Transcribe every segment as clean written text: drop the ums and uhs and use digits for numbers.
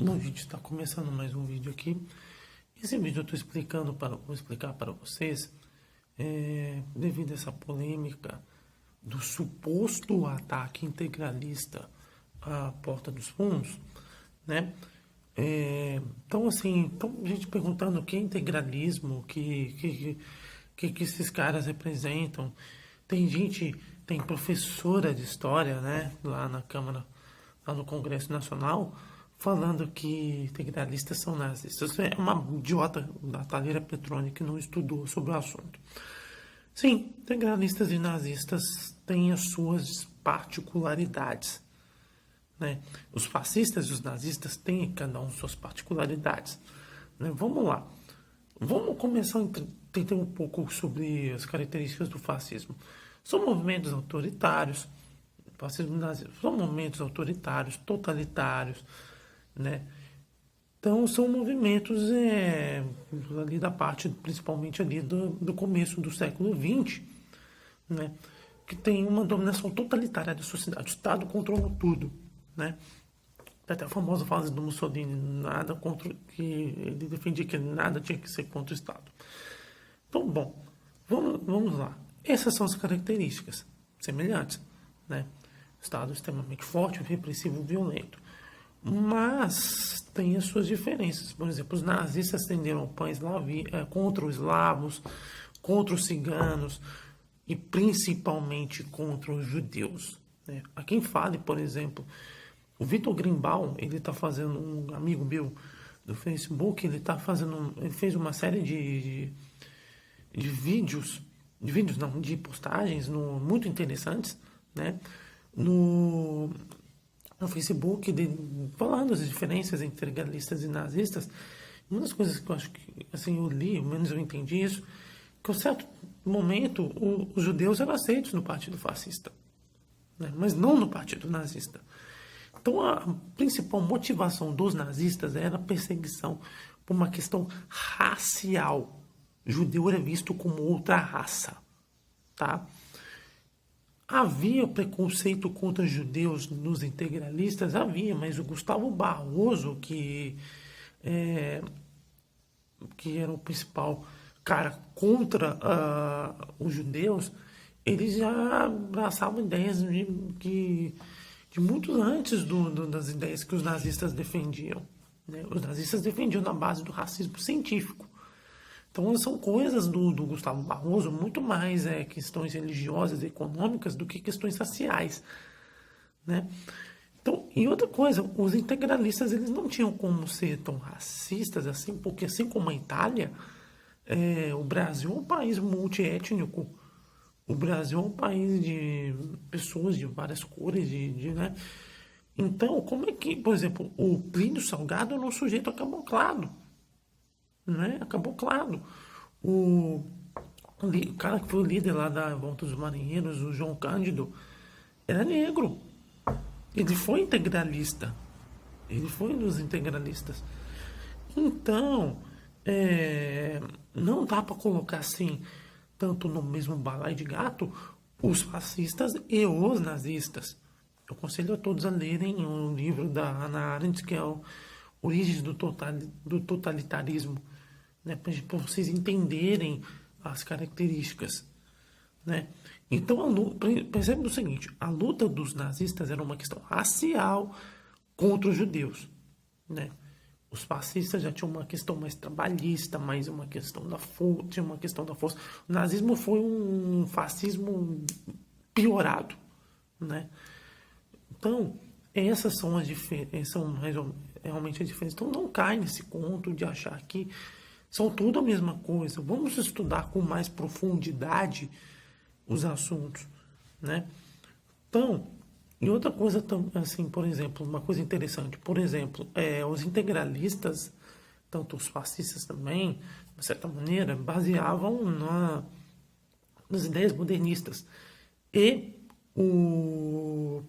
Bom, gente, está começando mais um vídeo aqui. Esse vídeo eu estou vou explicar para vocês, devido a essa polêmica do suposto ataque integralista à Porta dos Fundos, né? Então, a gente perguntando o que é integralismo, o que esses caras representam. Tem professora de história, né, lá na Câmara, lá no Congresso Nacional, falando que integralistas são nazistas. É uma idiota da Thalira Petroni que não estudou sobre o assunto. Sim, integralistas e nazistas têm as suas particularidades, né? Os fascistas e os nazistas têm cada um suas particularidades, né? Vamos lá. Vamos começar a entender um pouco sobre as características do fascismo. São movimentos autoritários, fascismo e nazismo, são movimentos autoritários, totalitários, né? Então são movimentos ali da parte, principalmente ali do começo do século XX, né? Que tem uma dominação totalitária da sociedade. O Estado controla tudo, né? Até a famosa frase do Mussolini, nada contra, que ele defendia que nada tinha que ser contra o Estado. Então, bom, vamos lá. Essas são as características semelhantes, né? Estado extremamente forte, repressivo, violento. Mas tem as suas diferenças. Por exemplo, os nazistas estenderam o pão contra os eslavos, contra os ciganos e principalmente contra os judeus, né? A quem fale, por exemplo, o Vitor Grimbaum, ele está fazendo, um amigo meu do Facebook, ele fez uma série de de postagens muito interessantes, né? No Facebook, falando as diferenças entre integralistas e nazistas. Uma das coisas que eu acho que, assim, eu li, ao menos eu entendi isso, que em um certo momento os judeus eram aceitos no partido fascista, né? Mas não no partido nazista. Então a principal motivação dos nazistas era a perseguição por uma questão racial. O judeu era visto como outra raça, tá? Havia preconceito contra judeus nos integralistas? Havia, mas o Gustavo Barroso, que era o principal cara contra os judeus, ele já abraçava ideias de muito antes das ideias que os nazistas defendiam, né? Os nazistas defendiam na base do racismo científico. Então são coisas do Gustavo Barroso muito mais questões religiosas e econômicas do que questões raciais, né? Então, e outra coisa, os integralistas eles não tinham como ser tão racistas assim, porque assim como a Itália, o Brasil é um país multiétnico. O Brasil é um país de pessoas de várias cores, né? Então, como é que, por exemplo, o Plínio Salgado era um sujeito acaboclado, né? Acaboclado. O cara que foi o líder lá da Volta dos Marinheiros, o João Cândido, era negro. Ele foi integralista. Ele foi dos integralistas. Então, não dá para colocar assim, tanto no mesmo balaio de gato, os fascistas e os nazistas. Eu aconselho a todos a lerem um livro da Hannah Arendt, que é Origens do Totalitarismo, né, para vocês entenderem as características, né? Então, percebe o seguinte, a luta dos nazistas era uma questão racial contra os judeus, né? Os fascistas já tinham uma questão mais trabalhista, mais uma questão da força, tinha uma questão da força. O nazismo foi um fascismo piorado, né? Então, essas são as diferenças, são realmente as diferenças. Então, não cai nesse conto de achar que são tudo a mesma coisa. Vamos estudar com mais profundidade os assuntos, né? Então, e outra coisa, assim, por exemplo, uma coisa interessante, por exemplo, os integralistas, tanto os fascistas também, de certa maneira, baseavam nas ideias modernistas. E o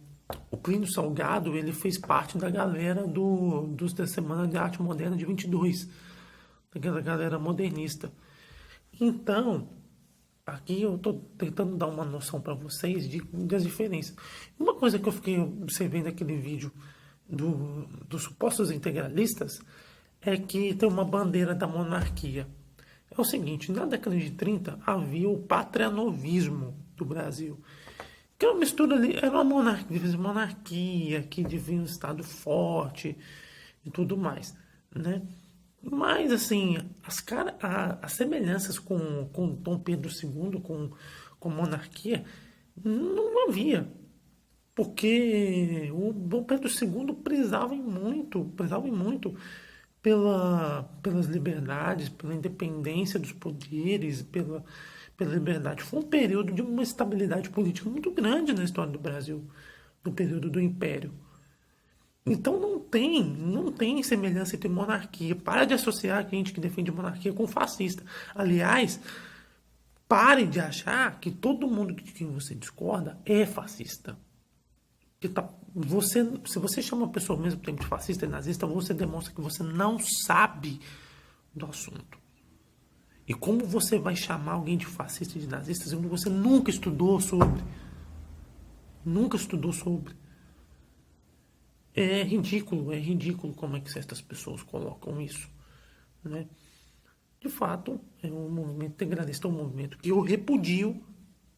Plínio Salgado, ele fez parte da galera da Semana de Arte Moderna de 22, daquela galera modernista. Então, aqui eu estou tentando dar uma noção para vocês das diferenças. Uma coisa que eu fiquei observando naquele vídeo dos supostos integralistas é que tem uma bandeira da monarquia. É o seguinte, na década de 30 havia o patrianovismo do Brasil, que é uma mistura ali, era uma monarquia que devia um Estado forte e tudo mais, né? Mas, assim, as semelhanças com Dom Pedro II, com monarquia, não havia. Porque o Dom Pedro II prezava em muito pelas liberdades, pela independência dos poderes, pela liberdade. Foi um período de uma estabilidade política muito grande na história do Brasil, no período do Império. Então não tem semelhança entre monarquia. Para de associar gente que defende monarquia com fascista. Aliás, pare de achar que todo mundo de quem você discorda é fascista. Que se você chama uma pessoa ao mesmo tempo de fascista e nazista, você demonstra que você não sabe do assunto. E como você vai chamar alguém de fascista e de nazista sendo que você nunca estudou sobre? Nunca estudou sobre. É ridículo como é que certas pessoas colocam isso, né? De fato, é um movimento integralista, é um movimento que eu repudio,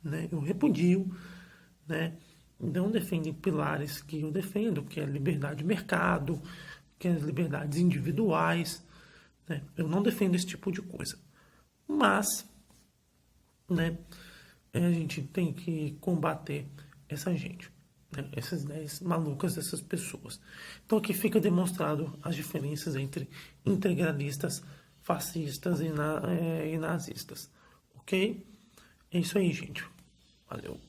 né? Né? Não defende pilares que eu defendo, que é a liberdade de mercado, que é as liberdades individuais, né? Eu não defendo esse tipo de coisa. Mas, né, a gente tem que combater essa gente. Essas ideias malucas dessas pessoas. Então aqui fica demonstrado as diferenças entre integralistas, fascistas e nazistas. Ok? É isso aí, gente. Valeu.